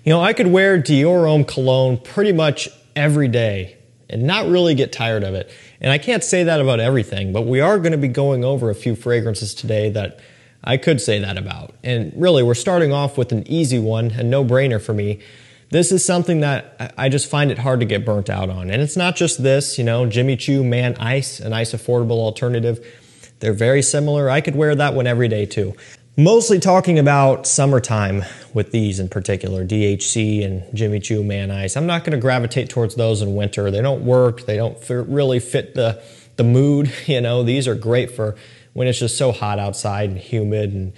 You know, I could wear Dior Homme cologne pretty much every day and not really get tired of it. And I can't say that about everything, but we are going to be going over a few fragrances today that I could say that about. And really, we're starting off with an easy one, a no-brainer for me. This is something that I just find it hard to get burnt out on. And it's not just this, you know, Jimmy Choo Man Ice, a nice affordable alternative. They're very similar. I could wear that one every day too. Mostly talking about summertime with these in particular, DHC and Jimmy Choo Man Ice. I'm not going to gravitate towards those in winter. They don't work. They don't really fit the mood. You know, these are great for when it's just so hot outside and humid and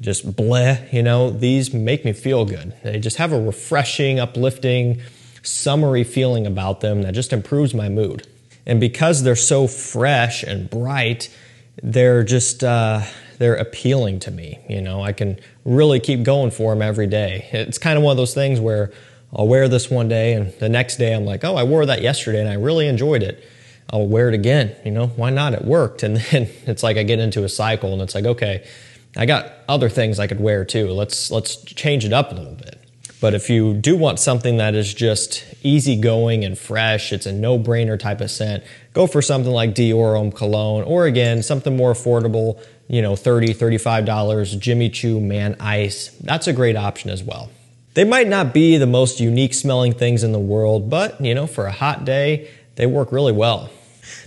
just bleh, you know. These make me feel good. They just have a refreshing, uplifting, summery feeling about them that just improves my mood. And because they're so fresh and bright, they're just, they're appealing to me. You know, I can really keep going for them every day. It's kind of one of those things where I'll wear this one day and the next day I'm like, oh, I wore that yesterday and I really enjoyed it. I'll wear it again. You know, why not? It worked. And then it's like I get into a cycle and it's like, okay, I got other things I could wear too. Let's change it up a little bit. But if you do want something that is just easygoing and fresh, it's a no-brainer type of scent, go for something like Dior Homme Cologne, or again, something more affordable, you know, $30, $35, Jimmy Choo Man Ice. That's a great option as well. They might not be the most unique smelling things in the world, but, you know, for a hot day, they work really well.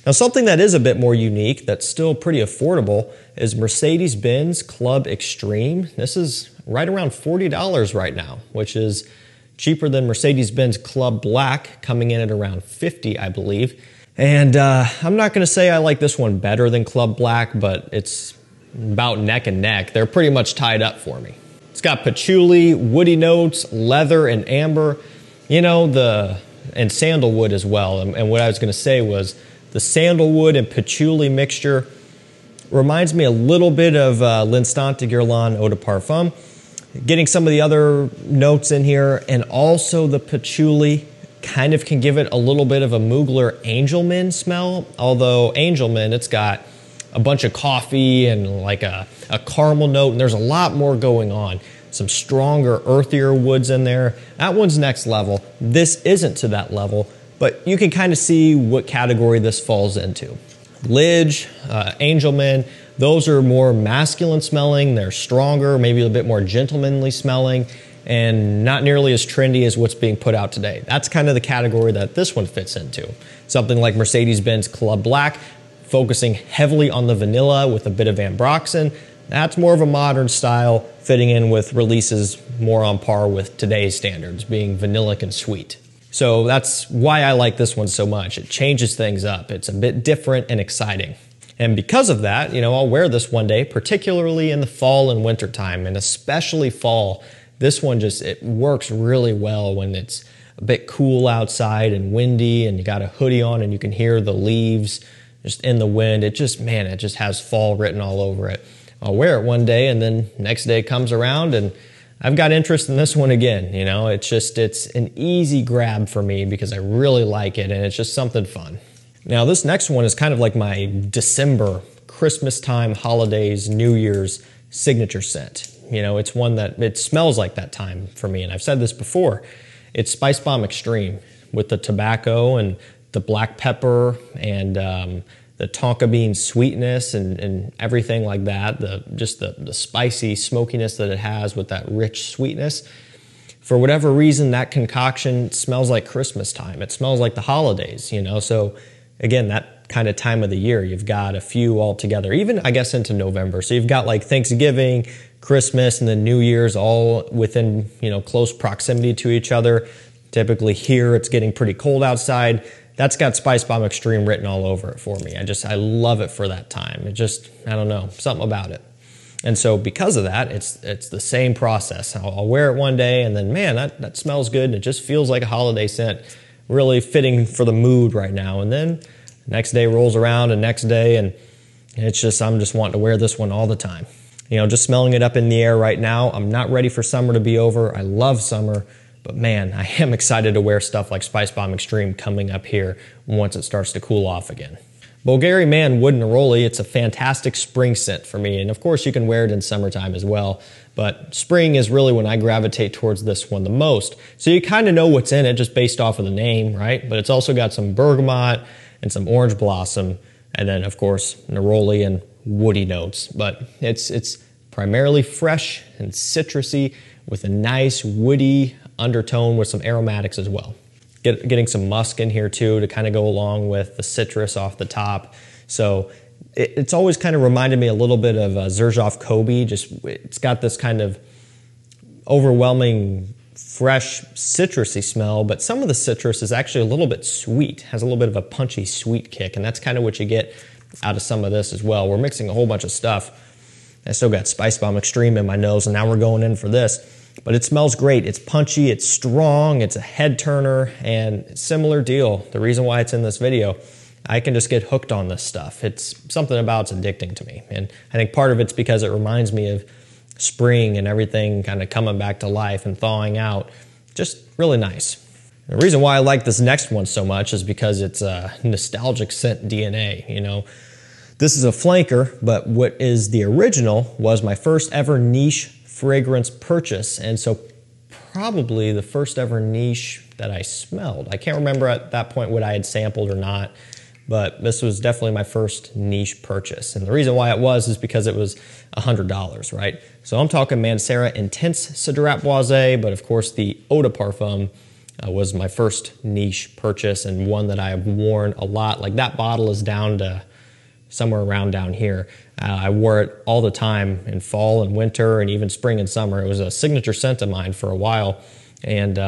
Now, something that is a bit more unique that's still pretty affordable is Mercedes-Benz Club Extreme. This is right around $40 right now, which is cheaper than Mercedes-Benz Club Black, coming in at around $50, I believe. And I'm not going to say I like this one better than Club Black, but it's about neck and neck. They're pretty much tied up for me. It's got patchouli, woody notes, leather, and amber. You know, and sandalwood as well. And what I was going to say was the sandalwood and patchouli mixture reminds me a little bit of L'Instant de Guerlain Eau de Parfum. Getting some of the other notes in here, and also the patchouli kind of can give it a little bit of a Mugler Angelman smell. Although Angelman, it's got a bunch of coffee and like a caramel note, and there's a lot more going on. Some stronger, earthier woods in there. That one's next level. This isn't to that level, but you can kind of see what category this falls into. Lidge, Angelman, those are more masculine smelling. They're stronger, maybe a bit more gentlemanly smelling, and not nearly as trendy as what's being put out today. That's kind of the category that this one fits into. Something like Mercedes-Benz Club Black, focusing heavily on the vanilla with a bit of ambroxan. That's more of a modern style, fitting in with releases more on par with today's standards, being vanillic and sweet. So that's why I like this one so much. It changes things up. It's a bit different and exciting. And because of that, you know, I'll wear this one day, particularly in the fall and winter time, and especially fall. This one just, it works really well when it's a bit cool outside and windy and you got a hoodie on and you can hear the leaves just in the wind. It just, man, it just has fall written all over it. I'll wear it one day and then next day comes around and I've got interest in this one again. You know, it's just, it's an easy grab for me because I really like it and it's just something fun. Now this next one is kind of like my December, Christmas time, holidays, New Year's signature scent. You know, it's one that, it smells like that time for me. And I've said this before, it's Spice Bomb Extreme with the tobacco and the black pepper and the tonka bean sweetness and everything like that. Just the spicy smokiness that it has with that rich sweetness. For whatever reason, that concoction smells like Christmas time. It smells like the holidays, you know. So again, that kind of time of the year, you've got a few all together, even I guess into November. So you've got like Thanksgiving, Christmas, and then New Year's all within, you know, close proximity to each other. Typically here, it's getting pretty cold outside. That's got Spice Bomb Extreme written all over it for me. I love it for that time. It just, I don't know, something about it. And so because of that, it's the same process. I'll wear it one day and then, man, that smells good and it just feels like a holiday scent, really fitting for the mood right now. And then next day rolls around and next day, and it's just, I'm just wanting to wear this one all the time. You know, just smelling it up in the air right now. I'm not ready for summer to be over. I love summer, but man, I am excited to wear stuff like Spice Bomb Extreme coming up here once it starts to cool off again. Bulgari Man Wood Neroli, it's a fantastic spring scent for me. And of course you can wear it in summertime as well. But spring is really when I gravitate towards this one the most. So you kind of know what's in it just based off of the name, right? But it's also got some bergamot and some orange blossom. And then of course neroli and woody notes. But it's primarily fresh and citrusy with a nice woody undertone with some aromatics as well. Getting some musk in here too to kind of go along with the citrus off the top. So it's always kind of reminded me a little bit of Xerjoff Kobe. It's got this kind of overwhelming fresh citrusy smell, but some of the citrus is actually a little bit sweet, has a little bit of a punchy sweet kick, and that's kind of what you get out of some of this as well. We're mixing a whole bunch of stuff. I still got Spice Bomb Extreme in my nose, and now we're going in for this. But it smells great. It's punchy, it's strong, it's a head turner, and similar deal. The reason why it's in this video, I can just get hooked on this stuff. It's something about it's addicting to me. And I think part of it's because it reminds me of spring and everything kind of coming back to life and thawing out. Just really nice. The reason why I like this next one so much is because it's a nostalgic scent DNA, you know. This is a flanker, but what is the original was my first ever niche fragrance purchase, and so probably the first ever niche that I smelled. I can't remember at that point what I had sampled or not, but this was definitely my first niche purchase. And the reason why it was is because it was $100, right? So I'm talking Mancera Intense Cedrat Boisé, but of course the Eau de Parfum was my first niche purchase and one that I have worn a lot. Like that bottle is down to somewhere around down here. I wore it all the time in fall and winter and even spring and summer. It was a signature scent of mine for a while, and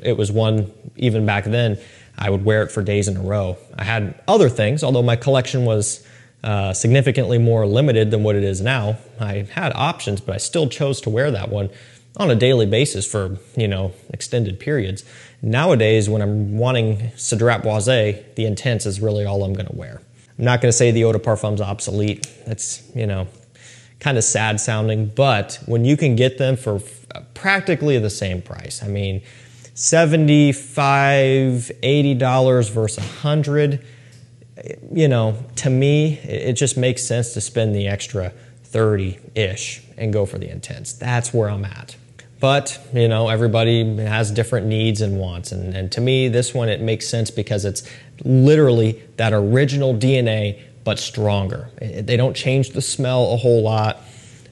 it was one, even back then, I would wear it for days in a row. I had other things, although my collection was significantly more limited than what it is now. I had options, but I still chose to wear that one on a daily basis for, you know, extended periods. Nowadays, when I'm wanting Cedrat Boisé, the Intense is really all I'm gonna wear. I'm not going to say the Eau de Parfum's obsolete. That's, you know, kind of sad sounding, but when you can get them for practically the same price, I mean, $75, $80 versus $100, you know, to me, it just makes sense to spend the extra 30-ish and go for the Intense. That's where I'm at. But, you know, everybody has different needs and wants. And to me, this one, it makes sense because it's literally that original DNA, but stronger. They don't change the smell a whole lot.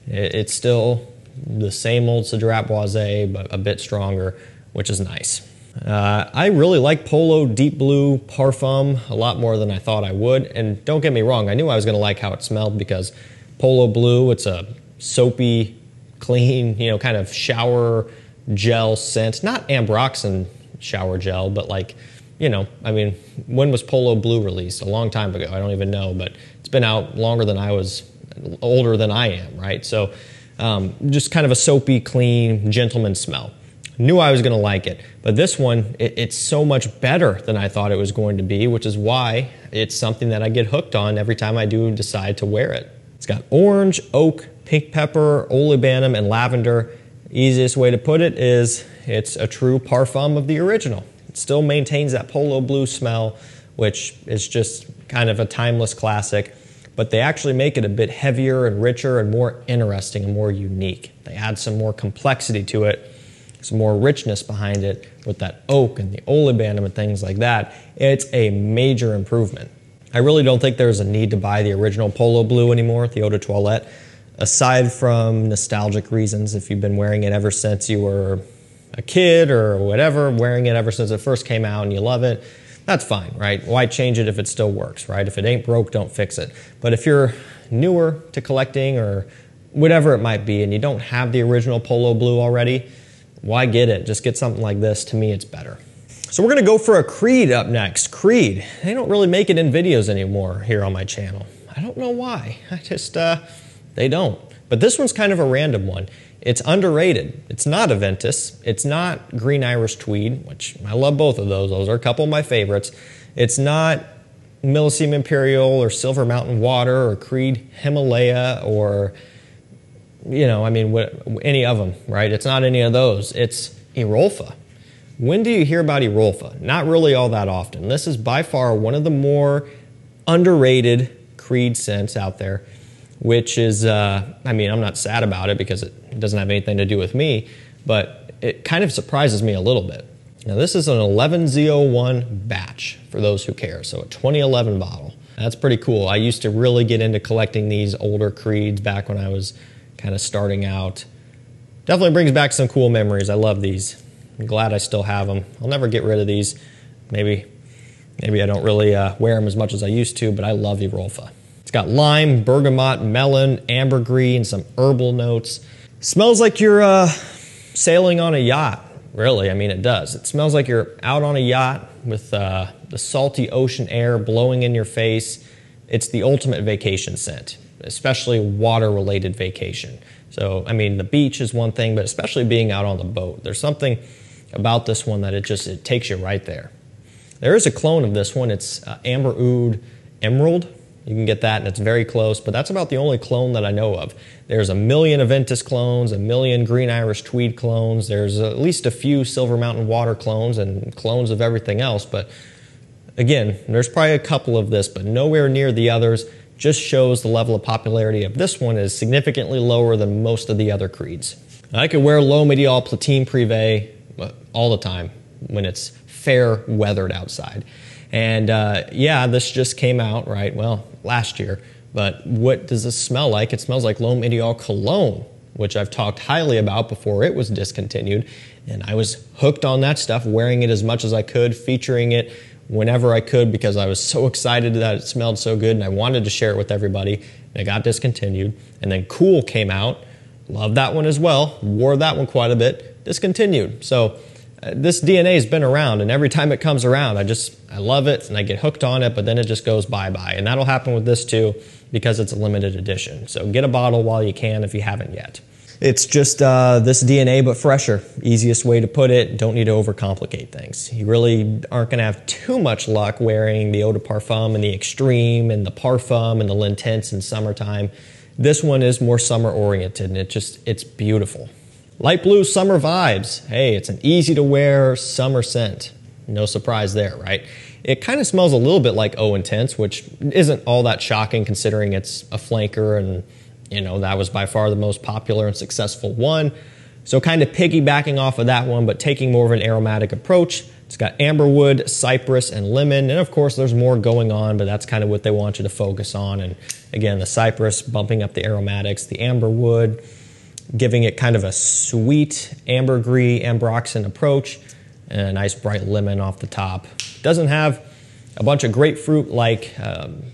It's still the same old Cedrat Boisé, but a bit stronger, which is nice. I really like Polo Deep Blue Parfum a lot more than I thought I would. And don't get me wrong, I knew I was going to like how it smelled because Polo Blue, it's a soapy, clean, you know, kind of shower gel scent. Not Ambroxan shower gel, but like, you know, I mean, when was Polo Blue released? A long time ago. I don't even know, but it's been out longer than I was, older than I am, right? So just kind of a soapy, clean, gentleman smell. Knew I was going to like it, but this one, it's so much better than I thought it was going to be, which is why it's something that I get hooked on every time I do decide to wear it. It's got orange, oak, pink pepper, olibanum, and lavender. Easiest way to put it is it's a true parfum of the original. It still maintains that Polo Blue smell, which is just kind of a timeless classic, but they actually make it a bit heavier and richer and more interesting and more unique. They add some more complexity to it, some more richness behind it with that oak and the olibanum and things like that. It's a major improvement. I really don't think there's a need to buy the original Polo Blue anymore, the Eau de Toilette. Aside from nostalgic reasons, if you've been wearing it ever since you were a kid or whatever, wearing it ever since it first came out and you love it, that's fine, right? Why change it if it still works, right? If it ain't broke, don't fix it. But if you're newer to collecting or whatever it might be and you don't have the original Polo Blue already, why get it? Just get something like this. To me, it's better. So we're gonna go for a Creed up next. Creed, they don't really make it in videos anymore here on my channel. I don't know why. I just, they don't. But this one's kind of a random one. It's underrated. It's not Aventus. It's not Green Irish Tweed, which I love both of those. Those are a couple of my favorites. It's not Millesime Imperial or Silver Mountain Water or Creed Himalaya or, you know, I mean, any of them, right? It's not any of those. It's Erolfa. When do you hear about Erolfa? Not really all that often. This is by far one of the more underrated Creed scents out there, which is, I mean, I'm not sad about it because it doesn't have anything to do with me, but it kind of surprises me a little bit. Now this is an 11Z01 batch, for those who care, so a 2011 bottle. That's pretty cool. I used to really get into collecting these older Creeds back when I was kind of starting out. Definitely brings back some cool memories. I love these. I'm glad I still have them. I'll never get rid of these. Maybe I don't really wear them as much as I used to, but I love Rolfa. It's got lime, bergamot, melon, ambergris, and some herbal notes. Smells like you're sailing on a yacht, really. I mean, it does. It smells like you're out on a yacht with the salty ocean air blowing in your face. It's the ultimate vacation scent, especially water-related vacation. So, I mean, the beach is one thing, but especially being out on the boat. There's something about this one that it takes you right there. There is a clone of this one. It's Amber Oud Emerald. You can get that, and it's very close, but that's about the only clone that I know of. There's a million Aventus clones, a million Green Irish Tweed clones. There's at least a few Silver Mountain Water clones and clones of everything else, but again, there's probably a couple of this, but nowhere near the others. Just shows the level of popularity of this one is significantly lower than most of the other Creeds. I could wear L'Eau Médiol Platine Privé all the time when it's fair weathered outside. And yeah, this just came out, right, well, last year. But what does this smell like? It smells like L'Eau Médiol Cologne, which I've talked highly about before it was discontinued. And I was hooked on that stuff, wearing it as much as I could, featuring it whenever I could because I was so excited that it smelled so good and I wanted to share it with everybody. And it got discontinued. And then Cool came out. Loved that one as well. Wore that one quite a bit. Discontinued. So this DNA has been around, and every time it comes around, I love it and I get hooked on it, but then it just goes bye-bye. And that'll happen with this too because it's a limited edition. So get a bottle while you can if you haven't yet. It's just this DNA, but fresher. Easiest way to put it. Don't need to overcomplicate things. You really aren't going to have too much luck wearing the Eau de Parfum and the Extreme and the Parfum and the L'Intense in summertime. This one is more summer oriented, and it's beautiful. Light blue summer vibes. Hey, it's an easy to wear summer scent. No surprise there, right? It kind of smells a little bit like Eau Intense, which isn't all that shocking considering it's a flanker and you know, that was by far the most popular and successful one. So kind of piggybacking off of that one, but taking more of an aromatic approach. It's got amberwood, cypress, and lemon. And of course, there's more going on, but that's kind of what they want you to focus on. And again, the cypress bumping up the aromatics, the amberwood, giving it kind of a sweet ambergris, ambroxan approach, and a nice bright lemon off the top. Doesn't have a bunch of grapefruit like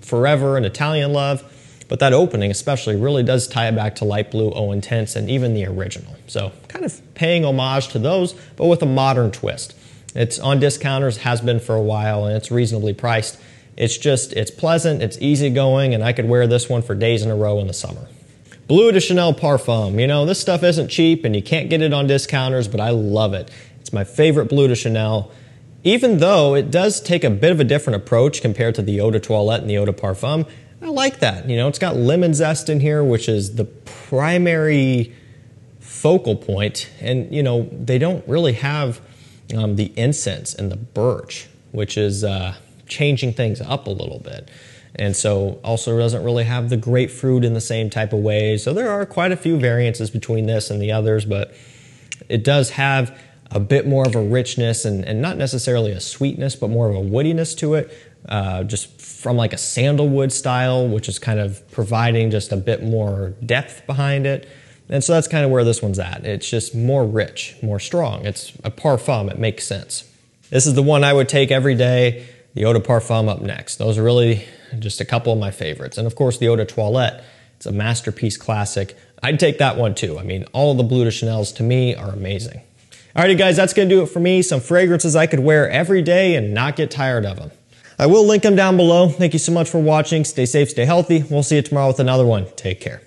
Forever and Italian Love, but that opening especially really does tie it back to light blue, Eau Intense, and even the original. So kind of paying homage to those, but with a modern twist. It's on discounters, has been for a while, and it's reasonably priced. It's pleasant, it's easygoing, and I could wear this one for days in a row in the summer. Bleu de Chanel Parfum. You know, this stuff isn't cheap and you can't get it on discounters, but I love it. It's my favorite Bleu de Chanel, even though it does take a bit of a different approach compared to the Eau de Toilette and the Eau de Parfum. I like that. You know, it's got lemon zest in here, which is the primary focal point. And, you know, they don't really have the incense and the birch, which is changing things up a little bit. And so also doesn't really have the grapefruit in the same type of way. So there are quite a few variances between this and the others, but it does have a bit more of a richness and not necessarily a sweetness, but more of a woodiness to it, just from like a sandalwood style, which is kind of providing just a bit more depth behind it. And so that's kind of where this one's at. It's just more rich, more strong. It's a parfum, it makes sense. This is the one I would take every day. The Eau de Parfum up next. Those are really just a couple of my favorites. And of course the Eau de Toilette, it's a masterpiece classic. I'd take that one too. I mean, all of the Bleu de Chanels to me are amazing. Alrighty guys, that's gonna do it for me. Some fragrances I could wear every day and not get tired of them. I will link them down below. Thank you so much for watching. Stay safe, stay healthy. We'll see you tomorrow with another one. Take care.